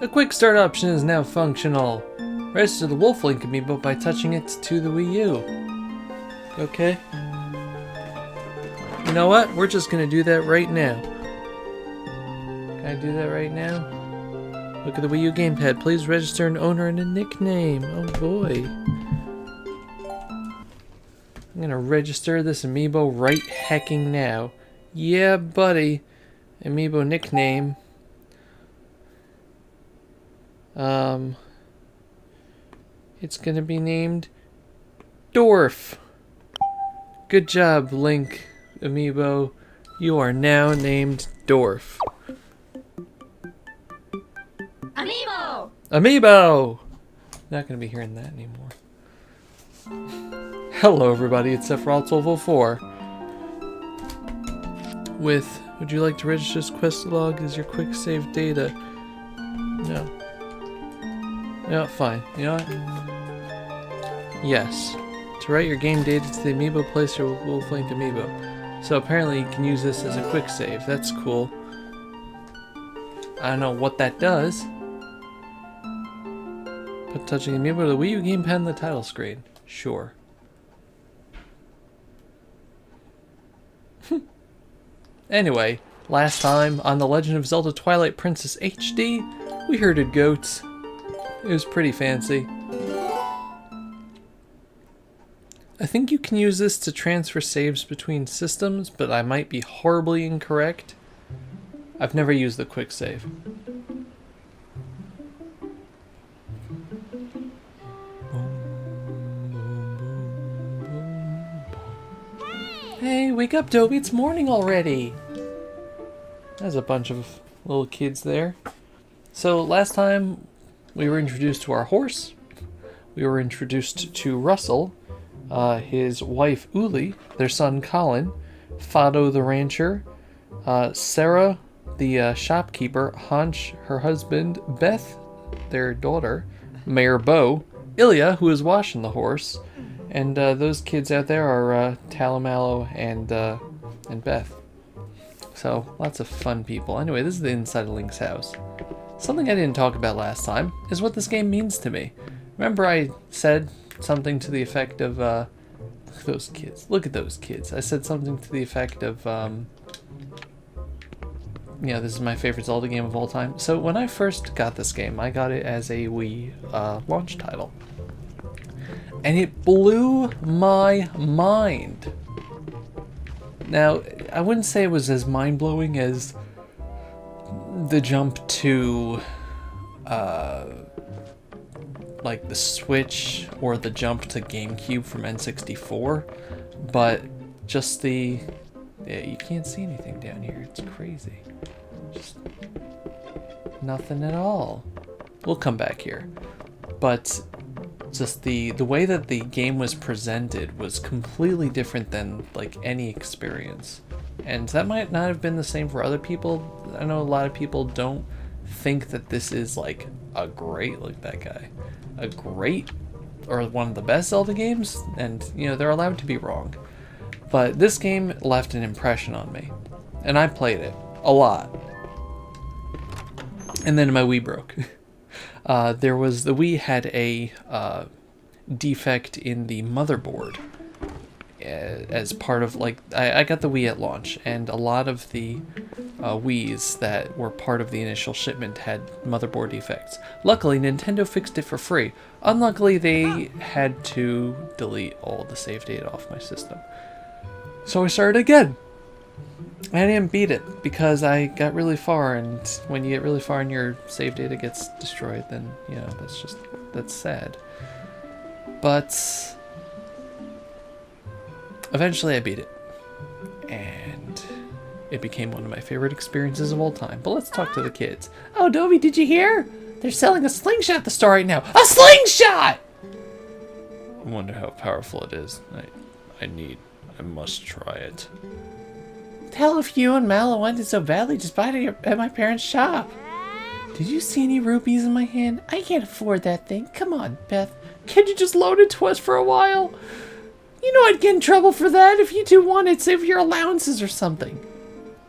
A quick start option is now functional. Register the Wolf Link amiibo by touching it to the Wii U. Okay. You know what? We're just gonna do that right now. Can I do that right now? Look at the Wii U gamepad. Please register an owner and a nickname. Oh boy. I'm gonna register this amiibo right hecking now. Yeah, buddy. Amiibo nickname. It's gonna be named Dwarf. Good job, Link Amiibo. You are now named Dwarf. Amiibo! Amiibo! Not gonna be hearing that anymore. Hello everybody, it's Sephiroth1204 with, would you like to register this quest log as your quick save data? No. No, fine. You know what? Yes. To write your game data to the amiibo, place your Wolf Link amiibo. So apparently you can use this as a quick save. That's cool. I don't know what that does. Put touching the amiibo to the Wii U gamepad on the title screen. Sure. Anyway, last time on The Legend of Zelda Twilight Princess HD, we herded goats. It was pretty fancy. I think you can use this to transfer saves between systems, but I might be horribly incorrect. I've never used the quick save. Hey, wake up, Toby. It's morning already. There's a bunch of little kids there. So last time we were introduced to our horse. We were introduced to Russell, his wife Uli, their son Colin, Fado the rancher, Sarah the shopkeeper, Hunch, her husband, Beth, their daughter, Mayor Bo, Ilya, who is washing the horse, and those kids out there are Talamallo and Beth. So lots of fun people. Anyway, this is the inside of Link's house. Something I didn't talk about last time is what this game means to me. Remember I said something to the effect of, look at those kids. Look at those kids. I said something to the effect of, yeah, this is my favorite Zelda game of all time. So when I first got this game, I got it as a Wii launch title. And it blew my mind. Now, I wouldn't say it was as mind-blowing as the jump to like the Switch or the jump to GameCube from N64, but just the, yeah, you can't see anything down here. It's crazy. Just nothing at all. We'll come back here, but just the way that the game was presented was completely different than like any experience. And that might not have been the same for other people. I know a lot of people don't think that this is like a great, look at that guy, a great or one of the best Zelda games, and you know, they're allowed to be wrong. But this game left an impression on me, and I played it a lot. And then my Wii broke. The Wii had a defect in the motherboard. As part of, like, I got the Wii at launch, and a lot of the Wiis that were part of the initial shipment had motherboard defects. Luckily, Nintendo fixed it for free. Unluckily, they had to delete all the save data off my system. So I started again. I didn't beat it because I got really far, and when you get really far and your save data gets destroyed, then, you know, that's sad. But eventually I beat it, and it became one of my favorite experiences of all time. But let's talk to the kids. Oh, Dobie, did you hear? They're selling a Slingshot at the store right now. A Slingshot! I wonder how powerful it is. I must try it. Tell if you and Mallow wanted so badly, just buy it at my parents' shop. Did you see any rupees in my hand? I can't afford that thing. Come on, Beth. Can't you just loan it to us for a while? You know I'd get in trouble for that if you two wanted, save your allowances or something.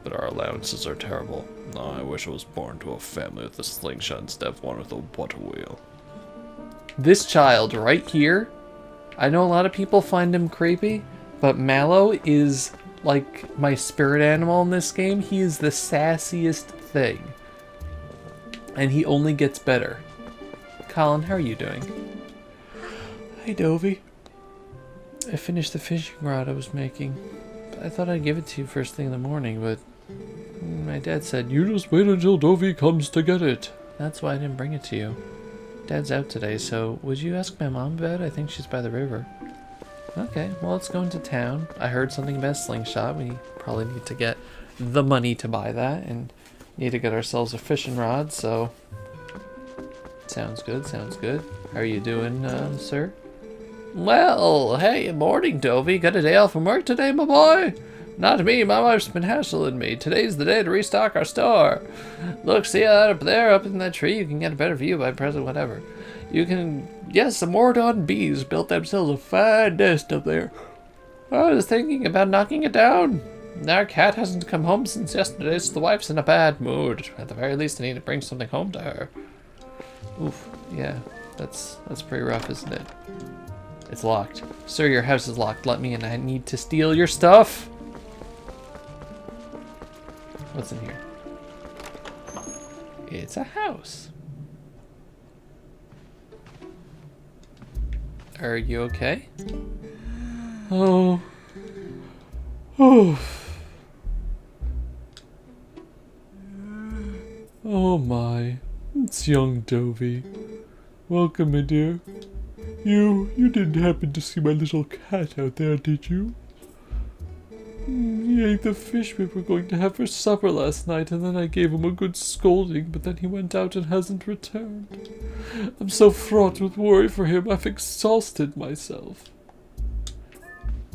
But our allowances are terrible. No, I wish I was born to a family with a slingshot instead of one with a water wheel. This child right here, I know a lot of people find him creepy, but Mallow is like my spirit animal in this game. He is the sassiest thing. And he only gets better. Colin, how are you doing? Hey, Dovey. I finished the fishing rod I was making. I thought I'd give it to you first thing in the morning, but my dad said, you just wait until Dovey comes to get it. That's why I didn't bring it to you. Dad's out today, so would you ask my mom about it? I think she's by the river. Okay, well, let's go into town. I heard something about Slingshot. We probably need to get the money to buy that, and need to get ourselves a fishing rod, so... Sounds good, sounds good. How are you doing, sir? Well, hey, morning, Dovey. Got a day off from work today, my boy? Not me, my wife's been hassling me. Today's the day to restock our store. Look, see that up there, up in that tree? You can get a better view by pressing whatever. You can... Yes, some Mordon bees built themselves a fine nest up there. I was thinking about knocking it down. Our cat hasn't come home since yesterday, so the wife's in a bad mood. At the very least, I need to bring something home to her. Oof, yeah, that's pretty rough, isn't it? It's locked. Sir, your house is locked. Let me in. I need to steal your stuff. What's in here? It's a house. Are you okay? Oh. Oh. Oh my. It's young Dovey. Welcome, my dear. You didn't happen to see my little cat out there, did you? He ate the fish we were going to have for supper last night, and then I gave him a good scolding, but then he went out and hasn't returned. I'm so fraught with worry for him, I've exhausted myself.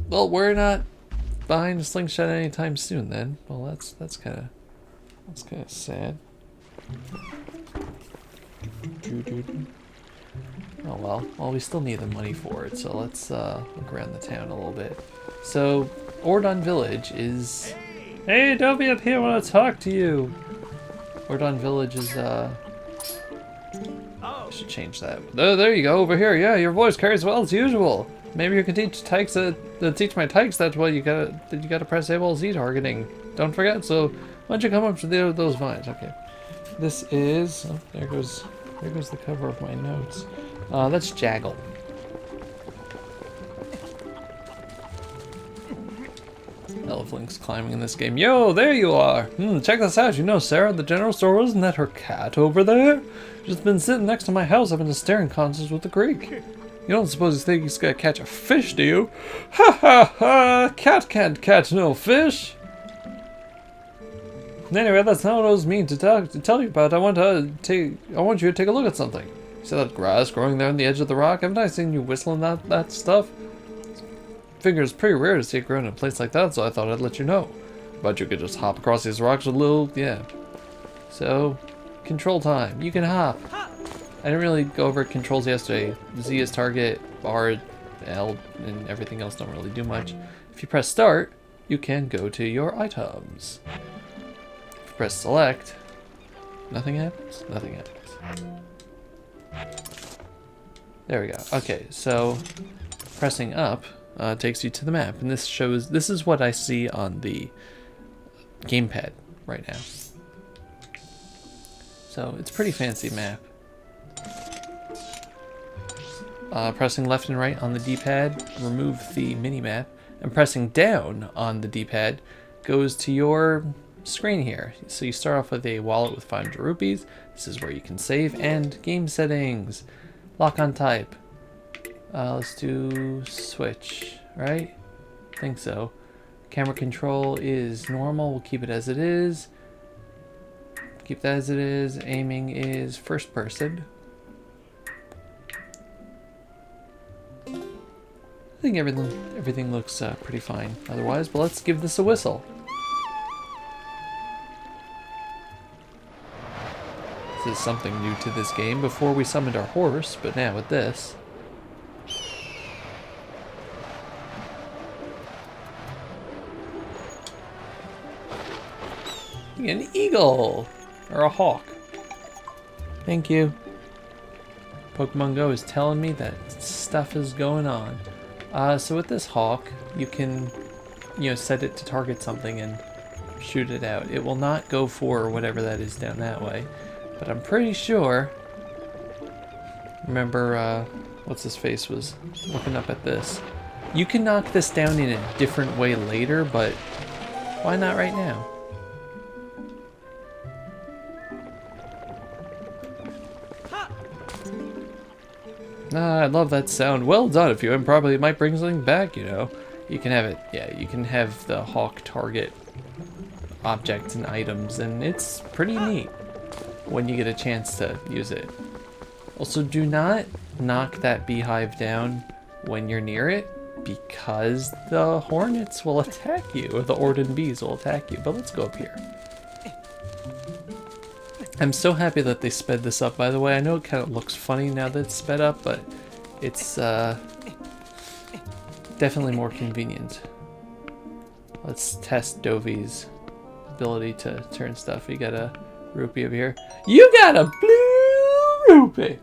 Well, we're not buying a Slingshot anytime soon then. Well, that's kind of sad. Oh well, we still need the money for it, so let's look around the town a little bit. So, Ordon Village is... Hey, Dovey up here, I want to talk to you! Ordon Village is, I should change that. There you go, over here, yeah, your voice carries well as usual! Maybe you can teach tykes teach my tykes that's what you gotta press AWOL-Z targeting. Don't forget, so why don't you come up to those vines, okay. This is... Oh, there goes the cover of my notes. That's Jaggle. Elfling's climbing in this game. Yo, there you are! Check this out. You know Sarah at the general store, wasn't that her cat over there? She's been sitting next to my house having a staring contest with the creek. You don't suppose you think he's gonna catch a fish, do you? Ha ha ha! Cat can't catch no fish! Anyway, that's not what I was meaning to tell you about. I want you to take a look at something. See that grass growing there on the edge of the rock? Haven't I seen you whistling that stuff? Figure it's pretty rare to see it growing in a place like that, so I thought I'd let you know. But you could just hop across these rocks with a little, yeah. So, control time. You can hop. I didn't really go over controls yesterday. Z is target, R, L, and everything else don't really do much. If you press start, you can go to your items. If you press select, nothing happens? Nothing happens. There we go. Okay, so pressing up takes you to the map, and this is what I see on the gamepad right now. So it's a pretty fancy map. Pressing left and right on the D-pad remove the mini-map, and pressing down on the D-pad goes to your screen here. So you start off with a wallet with 500 rupees. This is where you can save, and game settings. Lock on type. Let's do switch, right? I think so. Camera control is normal. We'll keep it as it is. Keep that as it is. Aiming is first person. I think everything looks pretty fine otherwise, but let's give this a whistle. This is something new to this game. Before we summoned our horse, but now with this. An eagle! Or a hawk. Thank you. Pokemon Go is telling me that stuff is going on. So with this hawk, you can, set it to target something and shoot it out. It will not go for whatever that is down that way. But I'm pretty sure... Remember, what's his face was looking up at this. You can knock this down in a different way later, but why not right now? I love that sound. Well done, if you and probably it might bring something back, You can have it, yeah, you can have the hawk target objects and items, and it's pretty neat when you get a chance to use it. Also, do not knock that beehive down when you're near it, because the hornets will attack you, or the Orden bees will attack you. But let's go up here. I'm so happy that they sped this up, by the way. I know it kind of looks funny now that it's sped up, but it's definitely more convenient. Let's test Dovy's ability to turn stuff. You got a rupee over here. You got a blue rupee!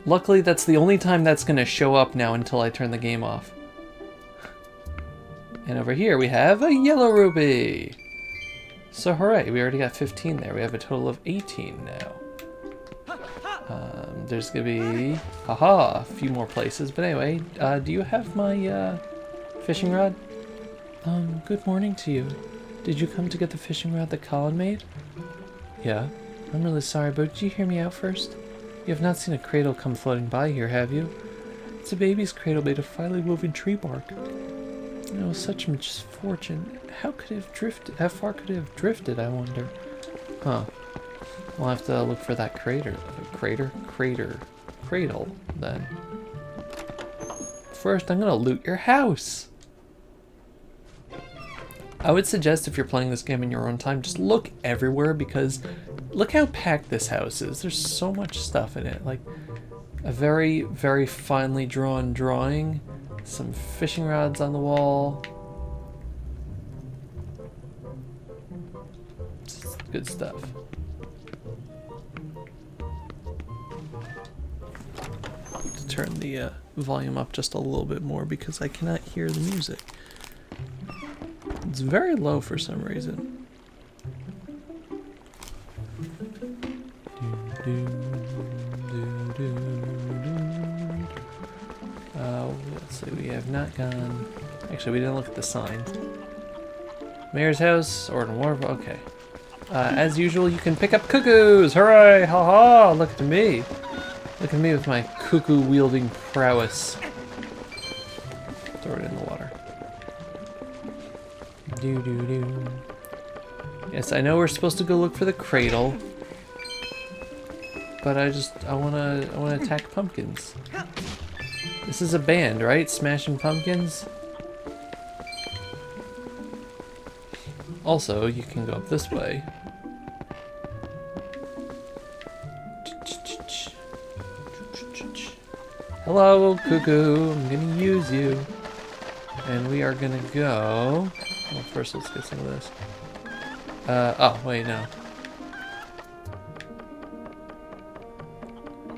Luckily, that's the only time that's going to show up now until I turn the game off. And over here we have a yellow rupee! So hooray, we already got 15 there. We have a total of 18 now. There's gonna be, haha, a few more places. But anyway, do you have my fishing rod? Good morning to you. Did you come to get the fishing rod that Colin made? Yeah. I'm really sorry, but did you hear me out first? You have not seen a cradle come floating by here, have you? It's a baby's cradle made of finely woven tree bark. Oh, such misfortune. How could it have drifted? How far could it have drifted, I wonder? Huh. We'll have to look for that cradle, then. First, I'm gonna loot your house! I would suggest if you're playing this game in your own time, just look everywhere, because look how packed this house is. There's so much stuff in it. Like, a very, very finely drawn drawing. Some fishing rods on the wall. Just good stuff. To turn the volume up just a little bit more because I cannot hear the music. It's very low for some reason. Let's see, we have not gone... Actually, we didn't look at the sign. Mayor's house, Orden Wharf, okay. As usual, you can pick up cuckoos! Hooray! Ha-ha! Look at me! Look at me with my cuckoo-wielding prowess. Throw it in the water. Do-do-do. Yes, I know we're supposed to go look for the cradle. But I wanna attack pumpkins. This is a band, right? Smashing Pumpkins? Also, you can go up this way. Hello, cuckoo. I'm gonna use you. And we are gonna go... Well, first let's get some of this. Oh, wait, no.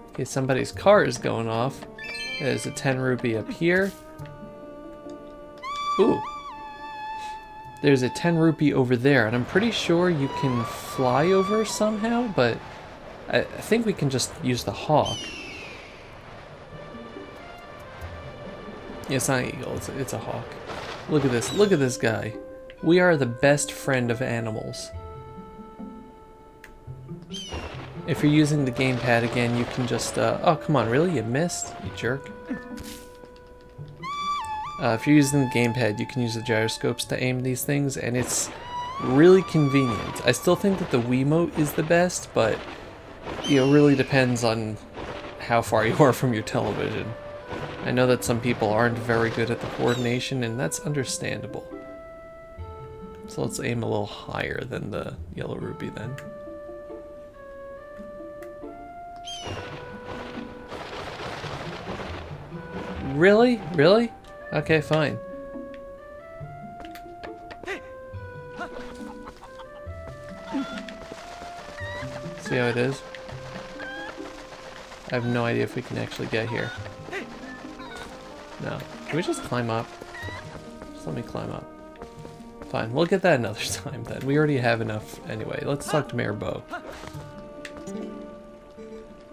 Okay, somebody's car is going off. There's a 10 rupee up here. Ooh. There's a 10 rupee over there, and I'm pretty sure you can fly over somehow, but I think we can just use the hawk. Yeah, it's not an eagle, it's a hawk. Look at this guy. We are the best friend of animals. If you're using the gamepad again, you can just, oh, come on, really? You missed? You jerk. If you're using the gamepad, you can use the gyroscopes to aim these things, and it's really convenient. I still think that the Wiimote is the best, but it really depends on how far you are from your television. I know that some people aren't very good at the coordination, and that's understandable. So let's aim a little higher than the yellow rupee then. Really? Really? Okay, fine. See how it is? I have no idea if we can actually get here. No. Can we just climb up? Just let me climb up. Fine, we'll get that another time then. We already have enough anyway. Let's talk to Mayor Bo.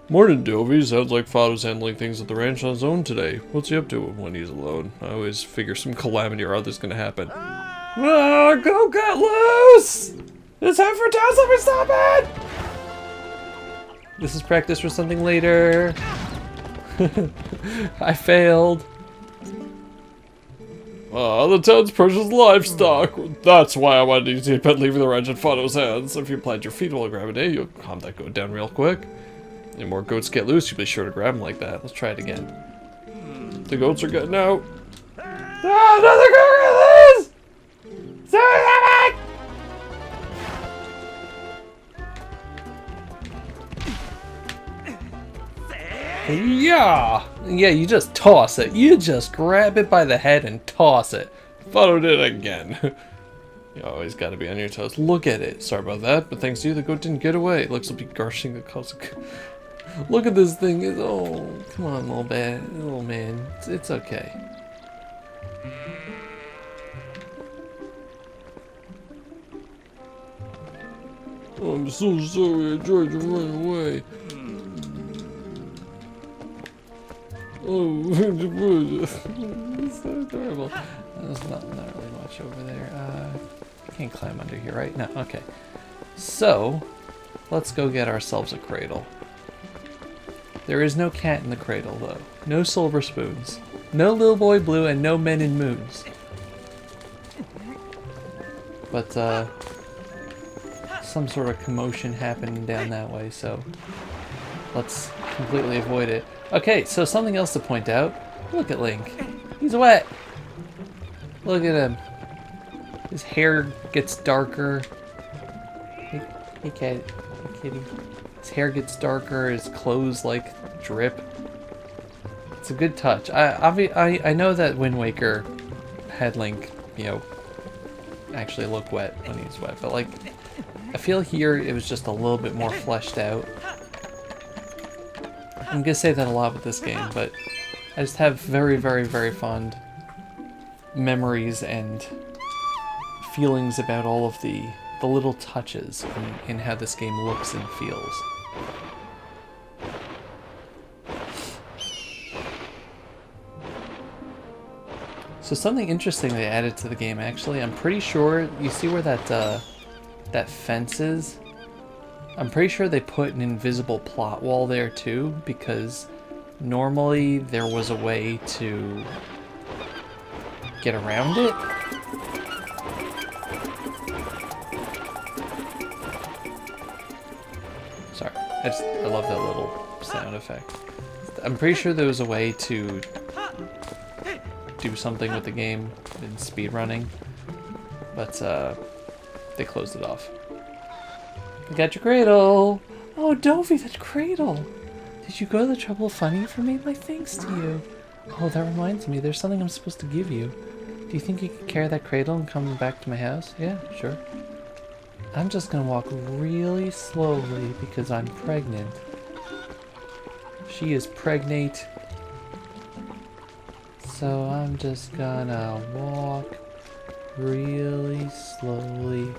Morning, Dovey. Sounds like Father's handling things at the ranch on his own today. What's he up to when he's alone? I always figure some calamity or other's gonna happen. Ah, go get loose! It's time for town, somebody stop it! This is practice for something later. I failed. The town's precious livestock. That's why I wanted you to pet leaving the ranch in Fato's hands. If you plant your feet while grabbing it, you'll calm that goat down real quick. Any more goats get loose, you'll be sure to grab them like that. Let's try it again. The goats are getting out. Oh, another goat loose! Sorry, yeah! Yeah, you just toss it. You just grab it by the head and toss it. Fato did it again. You always gotta be on your toes. Look at it. Sorry about that, but thanks to you, the goat didn't get away. It looks like be garshing the cause. Look at this thing. Oh, come on, little man. It's okay. I'm so sorry. I tried to run away. Oh, It's so adorable. There's not really much over there. Can't climb under here, right? No, okay. So, let's go get ourselves a cradle. There is no cat in the cradle, though. No silver spoons. No Little Boy Blue and no Men in Moons. But, some sort of commotion happening down that way, so let's completely avoid it. Okay, so something else to point out. Look at Link. He's wet. Look at him. His hair gets darker. Hey cat. Hey kitty. His hair gets darker. His clothes like drip. It's a good touch. I know that Wind Waker had Link, you know, actually look wet when he's wet, but like I feel here it was just a little bit more fleshed out. I'm gonna say that a lot with this game, but I just have very, very, very fond memories and feelings about all of the little touches in how this game looks and feels. So something interesting they added to the game, actually. I'm pretty sure, you see where that that fence is? I'm pretty sure they put an invisible plot wall there too, because normally there was a way to get around it. Sorry, I love that little sound effect. I'm pretty sure there was a way to do something with the game in speedrunning, but they closed it off. I got your cradle! Oh, Dovey, that cradle! Did you go to the trouble of finding it for me? My thanks to you. Oh, that reminds me, there's something I'm supposed to give you. Do you think you could carry that cradle and come back to my house? Yeah, sure. I'm just gonna walk really slowly because I'm pregnant. She is pregnant. So I'm just gonna walk really slowly.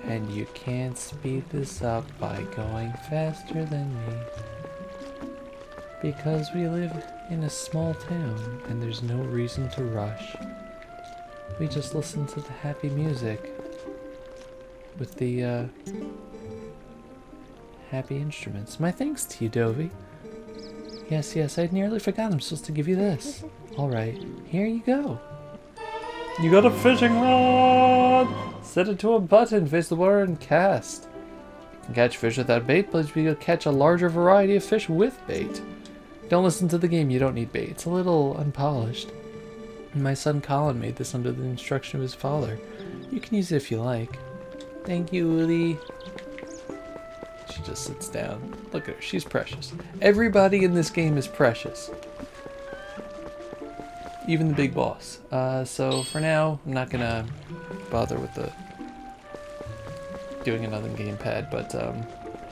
And you can't speed this up by going faster than me. Because we live in a small town and there's no reason to rush. We just listen to the happy music with the happy instruments. My thanks to you, Dovey. Yes, I'd nearly forgotten I'm supposed to give you this. Alright, here you go. You got a fishing rod! Set it to a button, face the water, and cast. You can catch fish without bait, but you'll catch a larger variety of fish with bait. Don't listen to the game, you don't need bait. It's a little unpolished. My son Colin made this under the instruction of his father. You can use it if you like. Thank you, Uli. She just sits down. Look at her, she's precious. Everybody in this game is precious. Even the big boss. So for now, I'm not gonna bother with the doing another gamepad, but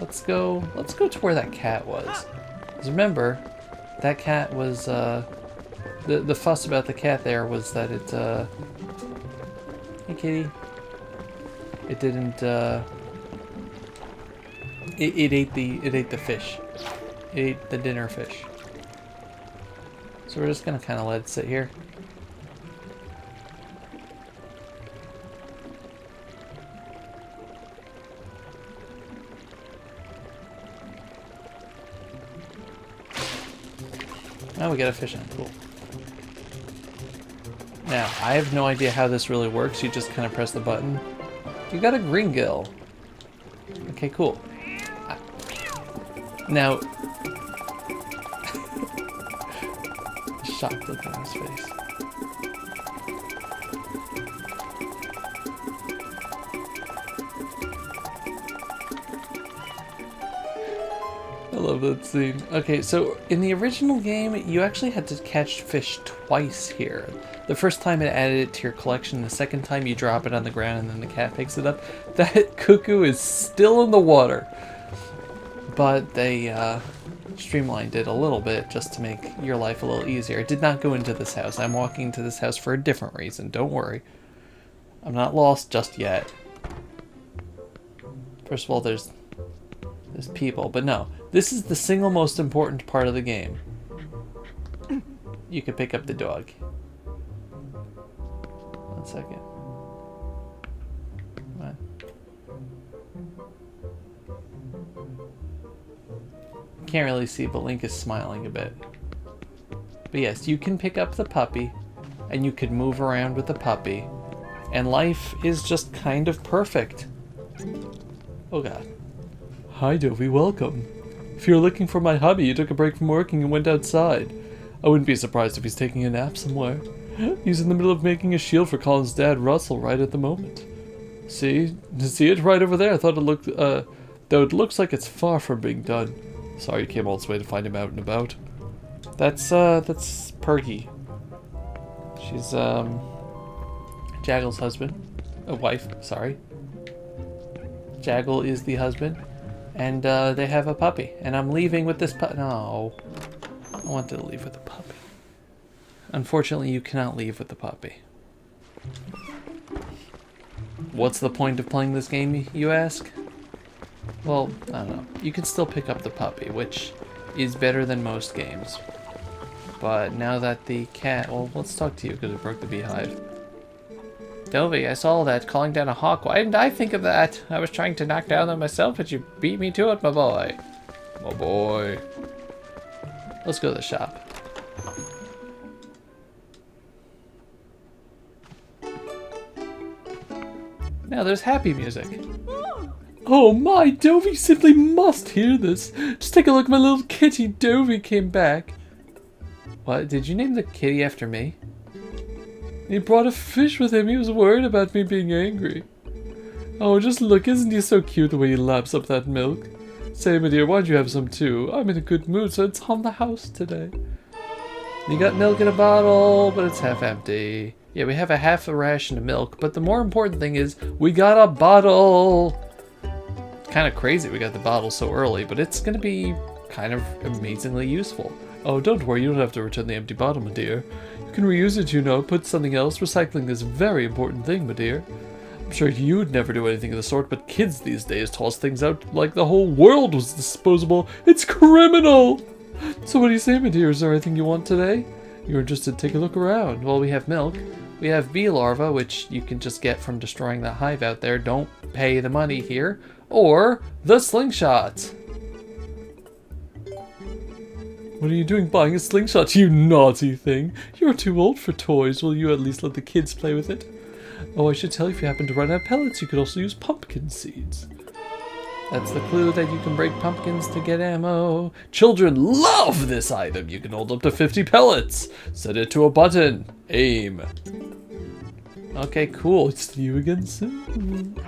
Let's go to where that cat was. 'Cause remember, that cat was, the fuss about the cat there was that it, hey kitty. It didn't, it ate the fish. It ate the dinner fish. So we're just gonna kind of let it sit here. Now we got a fish on. Cool. Now, I have no idea how this really works. You just kind of press the button. You got a green gill. Okay, cool. Now... shocked look on his face. I love that scene. Okay, so in the original game, you actually had to catch fish twice here. The first time it added it to your collection, the second time you drop it on the ground and then the cat picks it up. That cuckoo is still in the water. But they streamlined it a little bit just to make your life a little easier. It did not go into this house. I'm walking into this house for a different reason. Don't worry. I'm not lost just yet. First of all, there's people, but no. This is the single most important part of the game. You can pick up the dog. 1 second. Come on. Can't really see, but Link is smiling a bit. But yes, you can pick up the puppy, and you can move around with the puppy, and life is just kind of perfect. Oh god. Hi Dovey, welcome. If you're looking for my hubby, you took a break from working and went outside. I wouldn't be surprised if he's taking a nap somewhere. He's in the middle of making a shield for Colin's dad, Russell, right at the moment. See it right over there? I thought it looked, though it looks like it's far from being done. Sorry you came all this way to find him out and about. That's Perky. She's, Jaggle's husband. Wife, sorry. Jaggle is the husband. And, they have a puppy. And I'm leaving with this no. I wanted to leave with the puppy. Unfortunately, you cannot leave with the puppy. What's the point of playing this game, you ask? Well, I don't know. You can still pick up the puppy, which is better than most games. But now that the cat... Well, let's talk to you, because it broke the beehive. Dovey, I saw that, calling down a hawk. Why didn't I think of that? I was trying to knock down them myself, but you beat me to it, my boy. My boy. Let's go to the shop. Now there's happy music. Oh my, Dovey simply must hear this. Just take a look, my little kitty Dovey came back. What, did you name the kitty after me? He brought a fish with him. He was worried about me being angry. Oh, just look, isn't he so cute the way he laps up that milk? Say, my dear, why don't you have some too? I'm in a good mood, so it's on the house today. You got milk in a bottle, but it's half empty. Yeah, we have a half a ration of milk, but the more important thing is we got a bottle. It's kind of crazy we got the bottle so early, but it's going to be kind of amazingly useful. Oh, don't worry, you don't have to return the empty bottle, my dear. You can reuse it, you know, put something else. Recycling is a very important thing, my dear. I'm sure you'd never do anything of the sort, but kids these days toss things out like the whole world was disposable. It's criminal! So what do you say, my dear? Is there anything you want today? You're interested, take a look around. Well, we have milk. We have bee larvae, which you can just get from destroying the hive out there. Don't pay the money here. Or the slingshot. What are you doing buying a slingshot, you naughty thing? You're too old for toys. Will you at least let the kids play with it? Oh, I should tell you, if you happen to run out of pellets, you could also use pumpkin seeds. That's the clue, that you can break pumpkins to get ammo. Children love this item. You can hold up to 50 pellets. Set it to a button. Aim. Okay, cool. It's you again soon.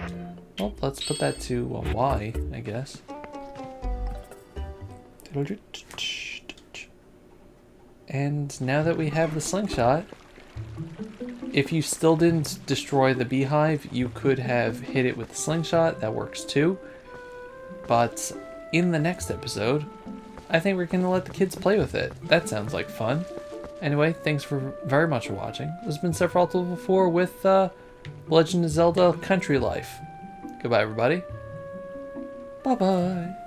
Well, let's put that to Y, I guess. And now that we have the slingshot, if you still didn't destroy the beehive, you could have hit it with the slingshot. That works too. But in the next episode, I think we're going to let the kids play with it. That sounds like fun. Anyway, thanks very much for watching. This has been Sephiroth Level 4 with Legend of Zelda Country Life. Goodbye, everybody. Bye-bye.